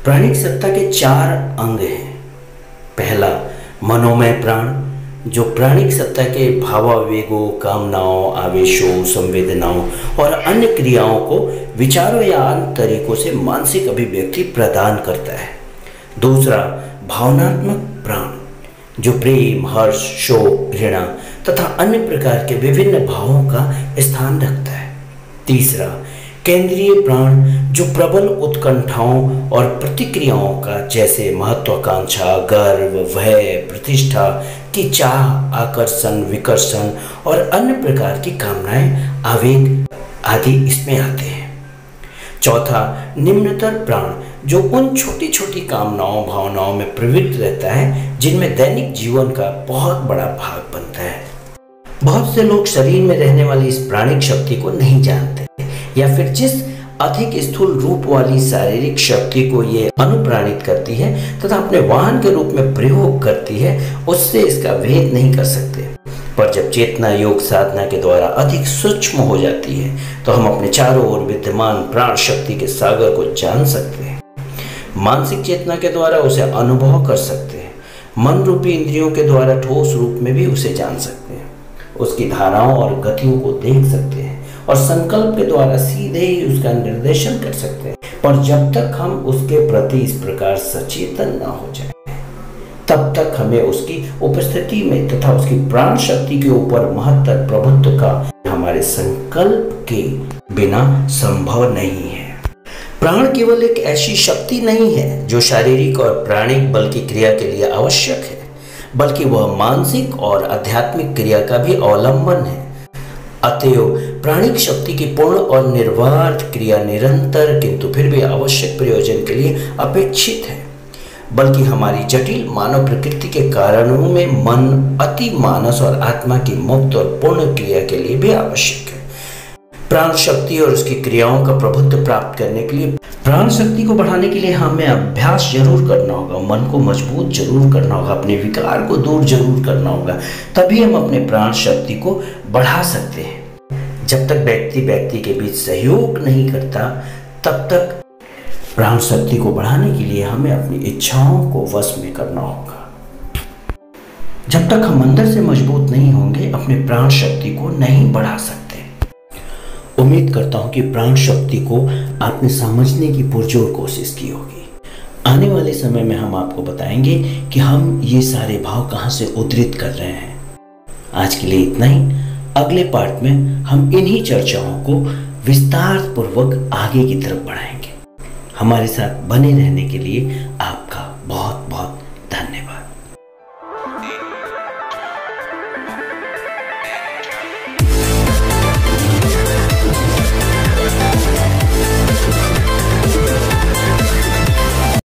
प्राणिक सत्ता के 4 अंग हैं। पहला मनोमय प्राण, जो प्राणिक सत्ता के भावावेगों, कामनाओं, आवेशों, संवेदनाओं और अन्य क्रियाओं को विचारों या अन्य तरीकों से मानसिक अभिव्यक्ति प्रदान करता है। दूसरा भावनात्मक प्राण, जो प्रेम, हर्ष, शोक, घृणा तथा अन्य प्रकार के विभिन्न भावों का स्थान रखता है। तीसरा केंद्रीय प्राण, जो प्रबल उत्कंठाओं और प्रतिक्रियाओं का, जैसे महत्वाकांक्षा, गर्व, भय, प्रतिष्ठा की चाह, आकर्षण, विकर्षण और अन्य प्रकार की कामनाएं, आवेग आदि इसमें आते हैं। चौथा निम्नतर प्राण, जो उन छोटी छोटी कामनाओं, भावनाओं में प्रवृत्त रहता है जिनमें दैनिक जीवन का बहुत बड़ा भाग बनता है। बहुत से लोग शरीर में रहने वाली इस प्राणिक शक्ति को नहीं जानते, या फिर जिस अधिक स्थूल रूप वाली शारीरिक शक्ति को ये अनुप्राणित करती है तथा अपने वाहन के रूप में प्रयोग करती है, उससे इसका भेद नहीं कर सकते। पर जब चेतना योग साधना के द्वारा अधिक सूक्ष्म हो जाती है तो हम अपने चारों ओर विद्यमान प्राण शक्ति के सागर को जान सकते हैं। मानसिक चेतना के द्वारा उसे अनुभव कर सकते हैं। मन रूपी इंद्रियों के द्वारा ठोस रूप में भी उसे जान सकते हैं। उसकी धाराओं और गतियों को देख सकते हैं और संकल्प के द्वारा सीधे ही उसका निर्देशन कर सकते हैं। पर जब तक हम उसके प्रति इस प्रकार सचेतन न हो जाए, तब तक हमें उसकी उपस्थिति में तथा उसकी प्राण शक्ति के ऊपर महत्तर प्रभुत्व का हमारे संकल्प के बिना संभव नहीं है। प्राण केवल एक ऐसी शक्ति नहीं है जो शारीरिक और प्राणिक बल की क्रिया के लिए आवश्यक है, बल्कि वह मानसिक और आध्यात्मिक क्रिया का भी अवलंबन है। अतएव प्राणिक शक्ति की पूर्ण और निर्वाध क्रिया निरंतर किंतु फिर भी आवश्यक प्रयोजन के लिए अपेक्षित है, बल्कि हमारी जटिल मानव प्रकृति के कारणों में मन, अति मानस और आत्मा की मुक्त और पूर्ण क्रिया के लिए भी आवश्यक है। प्राण शक्ति और उसकी क्रियाओं का प्रभुत्व प्राप्त करने के लिए, प्राण शक्ति को बढ़ाने के लिए हमें अभ्यास जरूर करना होगा, मन को मजबूत जरूर करना होगा, अपने विकार को दूर जरूर करना होगा, तभी हम अपने प्राण शक्ति को बढ़ा सकते हैं। जब तक व्यक्ति के बीच सहयोग नहीं करता, तब तक प्राण शक्ति को बढ़ाने के लिए हमें अपनी इच्छाओं को वश में करना होगा। जब तक हम अंदर से मजबूत नहीं होंगे, अपने प्राण शक्ति को नहीं बढ़ा सकते। उम्मीद करता हूं कि प्राण शक्ति को आपने समझने की पुरजोर कोशिश की होगी। आने वाले समय में हम आपको बताएंगे कि हम ये सारे भाव कहां से उद्धृत कर रहे हैं। आज के लिए इतना ही। अगले पार्ट में हम इन्हीं चर्चाओं को विस्तार पूर्वक आगे की तरफ बढ़ाएंगे। हमारे साथ बने रहने के लिए आप